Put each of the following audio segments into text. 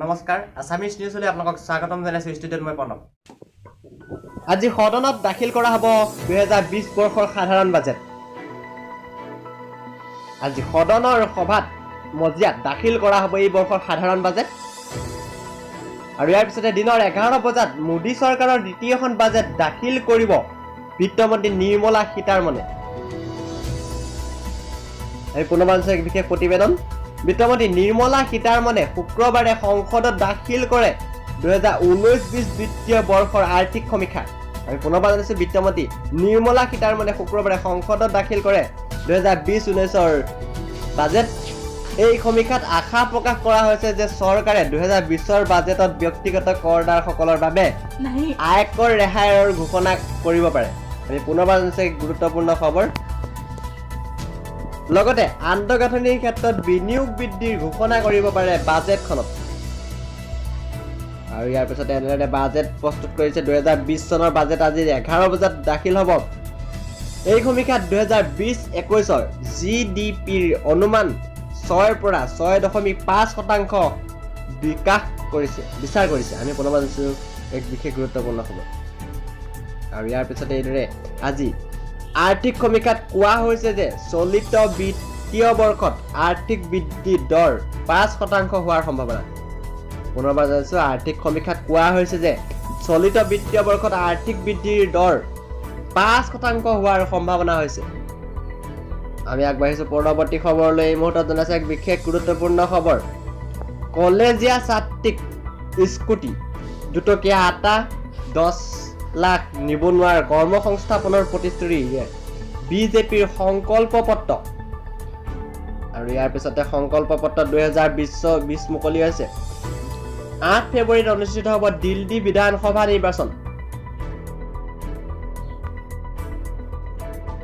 নমস্কাৰ আসামিজ নিউজলৈ আপোনালোকক স্বাগতম জনাইছো ষ্টুডিঅ'ত মই প্ৰণৱ আজি সদনত দাখিল কৰা হ'ব 2020 বৰ্ষৰ সাধাৰণ বাজেট আজি সদনৰ সভাত মজিয়াত দাখিল কৰা হ'ব এই বৰ্ষৰ সাধাৰণ বাজেট আৰু ইয়াৰ পিছতে দিনৰ 11 বজাত মোদী চৰকাৰৰ দ্বিতীয়খন বাজেট দাখিল কৰিব বিত্তমন্ত্ৰী নিৰ্মলা সীতাৰমণে এই পুনৰবাৰ এক বিশেষ প্ৰতিবেদন বিত্তমন্ত্ৰী নিৰ্মলা সীতাৰমণে শুক্ৰবাৰে সংসদত দাখিল কৰে 2019-20 বিত্তীয় বৰ্ষৰ আৰ্থিক সমীক্ষা আৰু পুনৰবাৰ বিত্তমন্ত্ৰী নিৰ্মলা সীতাৰমণে শুক্ৰবাৰে সংসদত দাখিল কৰে 2020-19ৰ বাজেট এই সমীক্ষাত আশা প্ৰকাশ কৰা হৈছে যে চৰকাৰে 2020ৰ বাজেটত ব্যক্তিগত কৰদাৰসকলৰ বাবে আয়কৰ ৰেহাইৰ ঘোষণা কৰিব পাৰে আৰু পুনৰবাৰ গুৰুত্বপূৰ্ণ খবৰ লগতে আন্তঃগাঁথনিৰ ক্ষেত্ৰত বিনিয়োগ বৃদ্ধিৰ ঘোষণা কৰিব পাৰে বাজেটখনত আৰু ইয়াৰ পিছতে এনেদৰে বাজেট প্ৰস্তুত কৰিছে 2020 চনৰ বাজেট আজি 11 বজাত দাখিল হ'ব এই সমীক্ষাত 2020-21ৰ জিডিপিৰ অনুমান 6ৰ পৰা 6.5% বিচাৰ কৰিছে আমি পুনৰবাৰ এক বিশেষ গুৰুত্বপূৰ্ণ খবৰ আৰু ইয়াৰ পিছতে এইদৰে আজি আৰ্থিক সমীক্ষাত কোৱা হৈছে যে চলিত বিত্তীয় বৰ্ষত আৰ্থিক বৃদ্ধিৰ দৰ 5% হোৱাৰ সম্ভাৱনা পুনৰবাৰ জানিছো আৰ্থিক সমীক্ষাত কোৱা হৈছে যে চলিত বিত্তীয় বৰ্ষত আৰ্থিক বৃদ্ধিৰ দৰ 5% হোৱাৰ সম্ভাৱনা হৈছে আমি আগবাঢ়িছো পৰৱৰ্তী খবৰলৈ এই মুহূৰ্তত জনাইছো এক বিশেষ গুৰুত্বপূৰ্ণ খবৰ কলেজীয়া ছাত্ৰীক স্কুটি দুটকীয়া আটা 10 লাখ নিবনুৱাৰ কৰ্মসংস্থাপনৰ প্ৰতিশ্ৰুতি বিজেপিৰ সংকল্প পত্ৰ আৰু ইয়াৰ পিছতে সংকল্প পত্ৰ 2020 মুকলি হৈছে 8 ফেব্ৰুৱাৰীত অনুষ্ঠিত হ'ব দিল্লী বিধানসভা নিৰ্বাচন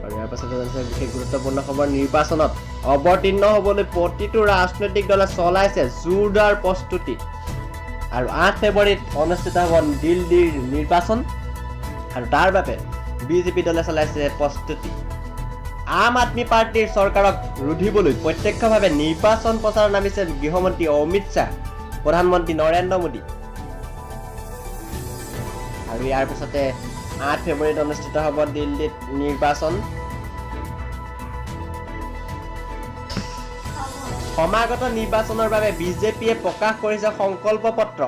আৰু ইয়াৰ পিছতে বিশেষ গুৰুত্বপূৰ্ণ খবৰ নিৰ্বাচনত অৱতীৰ্ণ হ'বলৈ প্ৰতিটো ৰাজনৈতিক দলে চলাইছে জোৰদাৰ প্ৰস্তুতি আৰু 8 ফেব্ৰুৱাৰীত অনুষ্ঠিত হ'ব দিল্লীৰ নিৰ্বাচন আৰু তাৰ বাবে বিজেপি দলে চলাইছে প্ৰস্তুতি আম আদমি পাৰ্টিৰ চৰকাৰক ৰুধিবলৈ প্ৰত্যক্ষভাৱে নিৰ্বাচন প্ৰচাৰত নামিছে গৃহমন্ত্ৰী অমিত শ্বাহ প্ৰধানমন্ত্ৰী নৰেন্দ্ৰ মোদী আৰু ইয়াৰ পিছতে 8 ফেব্ৰুৱাৰীত অনুষ্ঠিত হ'ব দিল্লীত নিৰ্বাচন সমাগত নিৰ্বাচনৰ বাবে বিজেপিয়ে প্ৰকাশ কৰিছে সংকল্প পত্ৰ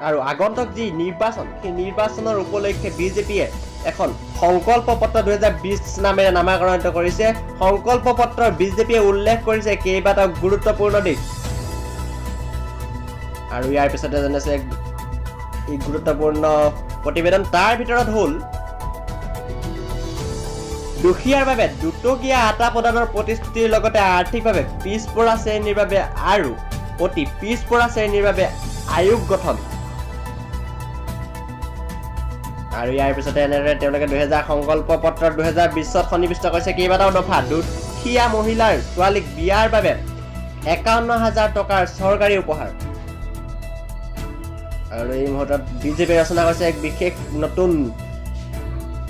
আৰু আগন্তুক যি নিৰ্বাচন সেই নিৰ্বাচনৰ উপলক্ষে বিজেপিয়ে এখন সংকল্প পত্ৰ 2020 নামেৰে নামাকৰণিত কৰিছে সংকল্প পত্ৰৰ বিজেপিয়ে উল্লেখ কৰিছে কেইবাটাও গুৰুত্বপূৰ্ণ দিশ আৰু ইয়াৰ পিছতে জানিছে এই গুৰুত্বপূৰ্ণ প্ৰতিবেদন তাৰ ভিতৰত হ'ল দুখীয়াৰ বাবে দুটকীয়া আটা প্ৰদানৰ প্ৰতিশ্ৰুতিৰ লগতে আৰ্থিকভাৱে পিছপৰা শ্ৰেণীৰ বাবে আৰু অতি পিছপৰা শ্ৰেণীৰ বাবে আয়োগ গঠন আৰু ইয়াৰ পিছতে এনেদৰে তেওঁলোকে 2000 সংকল্প পত্ৰত 2020ত সন্নিৱিষ্ট কৰিছে কেইবাটাও দফা দুখীয়া মহিলাৰ ছোৱালীক বিয়াৰ বাবে 51,000 টকাৰ চৰকাৰী উপহাৰ আৰু এই মুহূৰ্তত বিজেপি ৰচনা কৰিছে এক বিশেষ নতুন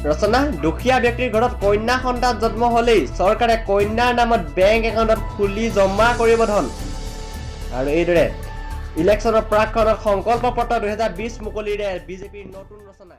ৰচনা দুখীয়া ব্যক্তিৰ ঘৰত কন্যা সন্তান জন্ম হ'লেই চৰকাৰে কন্যাৰ নামত বেংক একাউণ্টত খুলি জমা কৰিব ধন আৰু এইদৰে ইলেকশ্যনৰ প্ৰাকক্ষণত সংকল্প পত্ৰ 2020 মুকলিৰে বিজেপিৰ নতুন ৰচনা